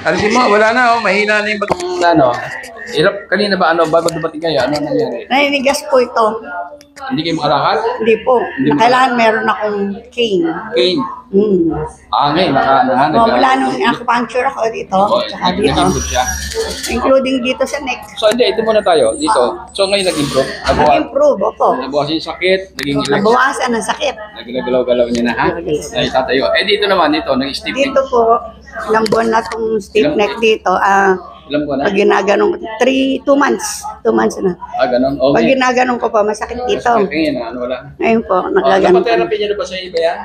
Alisin mo, wala na, oh, mahina na yung ano. Hirap, kanina ba, bago dumating kayo, ano nangyari? Naninigas po ito. Hindi kayo makalakad? Hindi po. Kailangan meron akong cane. Cane? Ngayon, Wala nung acupuncture ako dito, tsaka dito. Nag-improve siya? Including dito sa neck. So, hindi, ito muna tayo, dito. So, ngayon nag-improve? Nag-improve, opo. Nabawasan yung sakit, naging relax. Nabawasan ang sakit. Nagalaw-galaw niya na, ha? Ay, tatayo. Dito naman, dito, nag-stiff neck. Dito po, ilang buwan na itong stiff neck dito. Ilang buwan na? Pag ginaganong, 2 months. 2 months na. Ganun? Okay. Pag ginaganong ko pa, masakit dito. Masakit ngayon, wala. Ngayon po, nagaganon. Napatherapy niya na ba sa iba yan?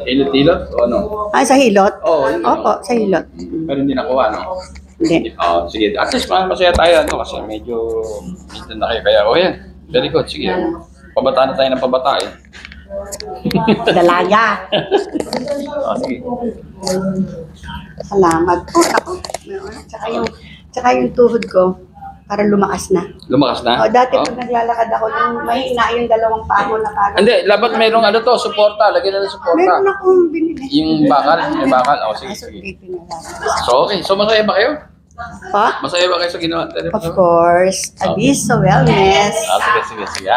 Hilot-hilot o ano? Sa hilot? Oo, yun. Opo, sa hilot. Pero hindi nakuha, no? Hindi. Sige. At least masaya tayo, ano? Kasi medyo minsan na kayo. Kaya, yan. Very good. Sige. Pabata na tayo ng pabata, eh. Dalaga. Sige. Salamat po. Ako. Tsaka yung tuhod ko, para lumakas na. Lumakas na? Dati pag naglalakad ako, yung mahina yung dalawang paa ko na parang... Hindi, dapat mayroong suporta. Lagyan na ng suporta. Meron akong binili. Yung bakal? May bakal? Sige. So, okay. So, masaya ba kayo? Pa? Masaya ba kayo sa ginawa? Of course. Abiso Wellness. Sige.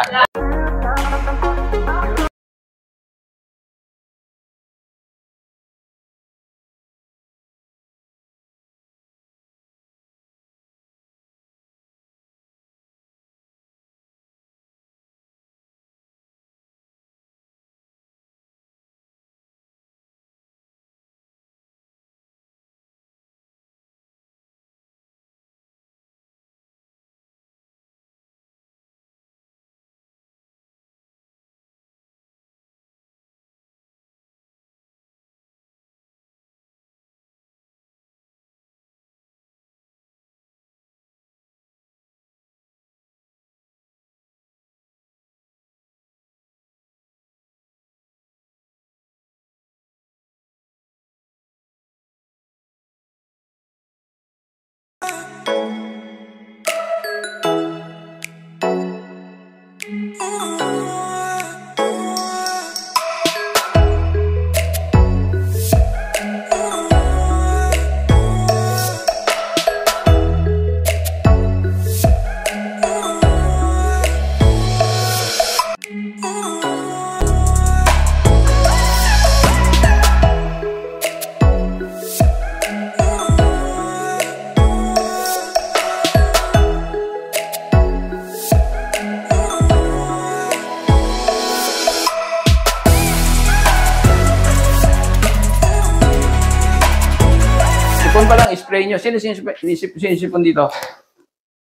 Sipon pa lang, spray nyo. Sino sinisipon dito?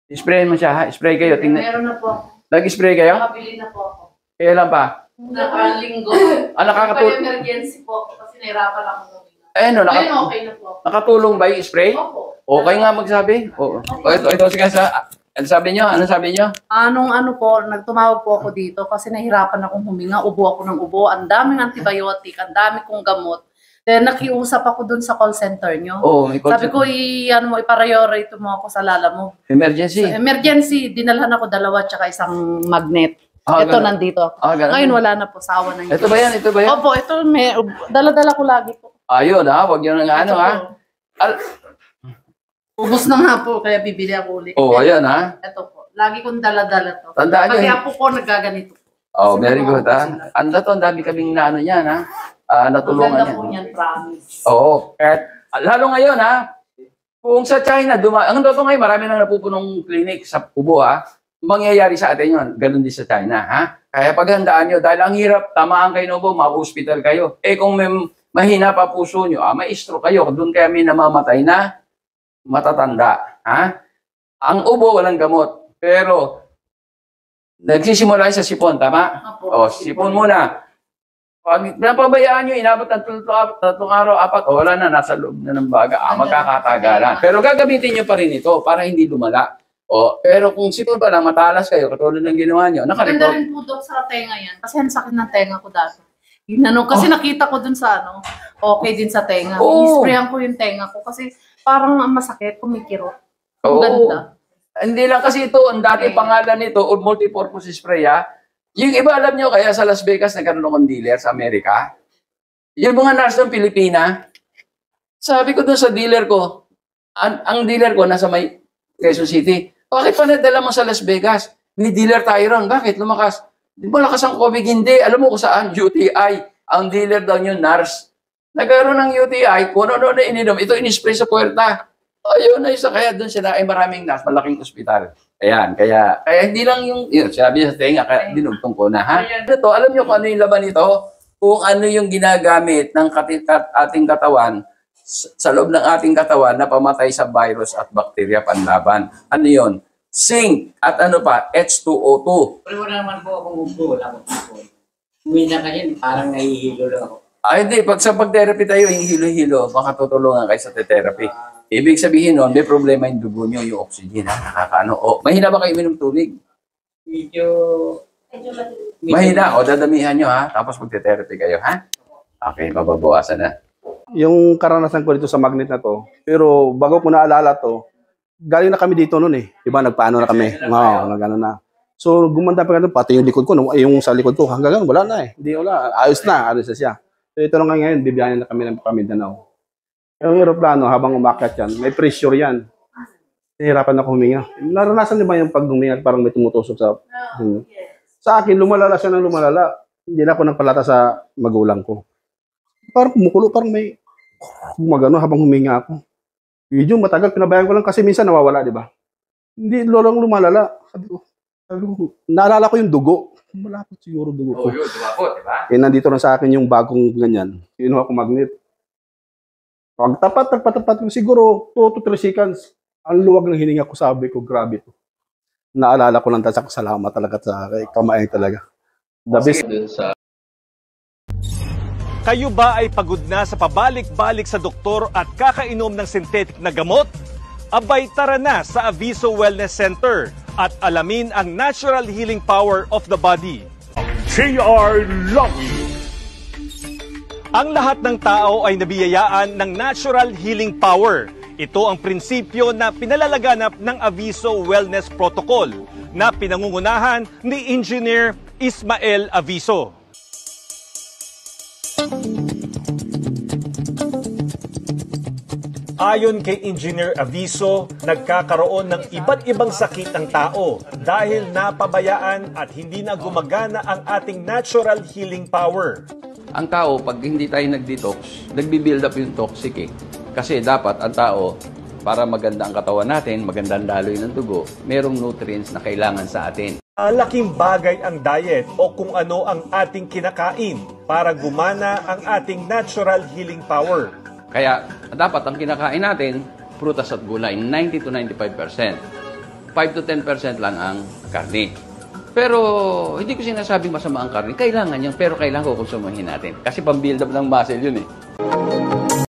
Sprayin mo siya, ha? Spray kayo. Tingnan. Meron na po. Nag-spray kayo? Nakabili na po ako. Kaya lang pa? Nakalinggo. Nakakatulong. Emergency po kasi nahirapan ako gawin. Ayun, Ayun, okay na po. nakatulong ba yung spray? Opo. Okay nga magsabi. Oo. Ito, sige sa... Ano sabi nyo? Ano po, nagtumawag po ako dito kasi nahirapan akong huminga. Ubo ako ng ubo. Ang daming antibiotic, ang dami kong gamot. Then nakiusap ako dun sa call center nyo. Oo, may call Sabi ko, i-priority mo ako sa lala mo. Emergency. So, emergency, dinalhan ako 2 tsaka isang magnet. Ito ganun. nandito. Ganun. Ngayon wala na po, sawa na yun. Ito ba yan? Opo, ito, dala-dala ko lagi po. Ayun, ha? Huwag nyo nang ano, ha? Ubus na nga po, kaya bibili ako ulit. Ayan, ha? Ito po, lagi kong dala-dala to. Tandaan nyo. Pati apo ko nagaganito. Very good, ha? Ang dami kaming naano yan, ha? Natulungan Maganda po yan. niyan, promise. Oo. Lalo ngayon, ha? Kung sa China, ang totoo ngayon, marami nang napupunong clinic sa ubo, ha? Mangyayari sa atin yun. Ganun din sa China, ha? Kaya paghandaan nyo, dahil ang hirap, tamaan kayo ng ubo, ma-hospital kayo. Kung may mahina pa puso nyo, may stroke kayo. Doon kaya may namamatay na matatanda, ha? Ang ubo, walang gamot. Pero, nagsisimula sa sipon, tama? Sipon muna. Pag napabayaan nyo, inabot ng 3 araw, 4, wala na, nasa loob na ng baga, magkakatagalan. Pero gagamitin nyo pa rin ito para hindi lumala. Pero kung sipon pa lang, matalas kayo, katulad ng ginawa nyo, Maganda nakarecord. rin po daw sa tenga yan. Kasi ang sakit ng tenga ko dati. Kasi nakita ko dun sa okay din sa tenga. I-sprayan ko yung tenga ko kasi parang masakit, kumikirot. Ang ganda. Hindi lang kasi ito, ang dati pangalan nito, multipurpose spray, ha? Yung iba alam nyo, kaya sa Las Vegas nagkaroon ng dealer sa Amerika. Yung mga nurse ng Pilipina, sabi ko doon sa dealer ko, ang dealer ko nasa may Quezon City. Bakit pa nadala mo sa Las Vegas? May dealer tayo ron. Bakit? Lumakas. Di ba lakas ang COVID? Hindi. Alam mo kung saan? UTI. Ang dealer daw yung nurse. Nagkaroon ng UTI, kung ano na ininom, ito in-spray sa puwerta. Ayun na isa. Kaya doon sila ay maraming nurse, malaking ospital. Ayan, kaya hindi lang yun, sabi sa tenga, kaya dinugtong ko na, ha? Ito, alam nyo kung ano yung laban nito? Kung ano yung ginagamit ng ating katawan, sa loob ng ating katawan na pamatay sa virus at bakterya panlaban. Ano yun? Zinc at ano pa? H2O2. Pero wala naman po akong upo, wala akong upo. Minsan kasi parang nahihilo lang ako. Hindi. Pag sa pag-therapy tayo, yung hilo-hilo, makatutulungan kayo sa therapy. Ibig sabihin nun, may problema yung dugo nyo, yung oxygen, ha? Nakakaano. O, mahina ba kayo minom tubig? Medyo Mahina. O, dadamihan nyo, ha? Tapos magte-therapy kayo, ha? Okay, mababawasan na. Yung karanasan ko dito sa magnet na to, pero bago ko naalala to, galing na kami dito noon eh. Diba, nagpaano na kami. Oo, nagano na. So, gumanda pa ganun, pati yung likod ko, yung sa likod ko, hanggang ganun, wala na eh. Hindi, wala. Ayos na siya. So, ito lang ngayon, bibiyanin na kami ng Mindanao. Yung aeroplano, habang umakyat yan, may pressure yan. Nahirapan ako huminga. Naranasan niyo ba yung pag huminga, parang may tumutusok sa... Sa akin, lumalala siya ng lumalala. Hindi na ako nagpalata sa magulang ko. Parang kumukulo, parang may... Gumagano habang huminga ako. Medyo matagal, pinabayan ko lang kasi minsan nawawala, di ba? Hindi, lolong lumalala. Sabi ko, naalala ko yung dugo. Malapit siguro dugo ko. Yun, dumapot, di ba? Nandito lang sa akin yung bagong ganyan. Kinuha ko magnet. Pag tapat ko siguro 2 to 3 seconds. Ang luwag ng hininga ko, sabi ko, grabe to. Naalala ko lang talaga, salamat talaga sa kamay talaga. The best. Kayo ba ay pagod na sa pabalik-balik sa doktor at kakainom ng synthetic na gamot? Abay tara na sa Aviso Wellness Center at alamin ang natural healing power of the body. J.R. Lowy. Ang lahat ng tao ay nabiyayaan ng natural healing power. Ito ang prinsipyo na pinalalaganap ng Aviso Wellness Protocol na pinangungunahan ni Engineer Ismael Aviso. Ayon kay Engineer Aviso, nagkakaroon ng iba't ibang sakit ang tao dahil napabayaan at hindi na gumagana ang ating natural healing power. Ang tao, pag hindi tayo nag-detox, nagbi-build up yung toxic eh. Kasi dapat ang tao, para maganda ang katawan natin, maganda ang daloy ng dugo, merong nutrients na kailangan sa atin. Malaking bagay ang diet o kung ano ang ating kinakain para gumana ang ating natural healing power. Kaya dapat ang kinakain natin, prutas at gulay, 90 to 95%. 5 to 10% lang ang karne. Pero hindi ko sinasabing masama ang karne. Kailangan yun, pero kailangan ko konsumahin natin. Kasi pang-build up ng muscle yun eh.